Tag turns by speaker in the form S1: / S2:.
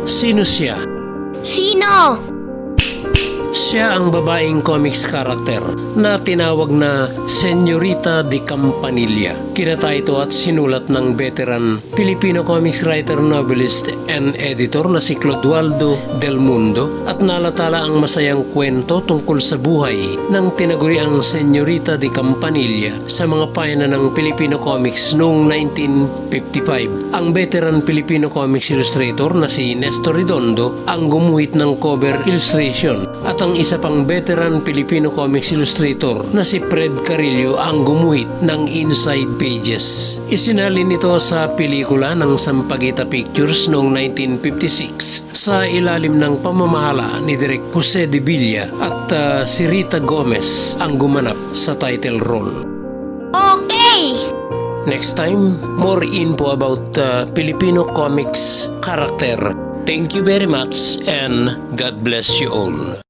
S1: Sino siya?
S2: Sino?
S1: Siya ang babaeng comics character na tinawag na Señorita de Campanilla. Kinata ito at sinulat ng veteran Filipino comics writer, novelist, and editor na si Clodoaldo Del Mundo, at nalatala ang masayang kwento tungkol sa buhay ng tinaguriang Señorita de Campanilla sa mga pahina ng Filipino comics noong 1955. Ang veteran Filipino comics illustrator na si Nestor Redondo ang gumuhit ng cover illustration, at ang isa pang veteran Filipino comics illustrator na si Fred Carillo ang gumuhit ng inside pages. Isinalin ito sa pelikula ng Sampaguita Pictures noong 1956 sa ilalim ng pamamahala ni Direk Jose de Villa, at si Rita Gomez ang gumanap sa title role.
S2: Okay!
S1: Next time, more info about Filipino comics character. Thank you very much and God bless you all.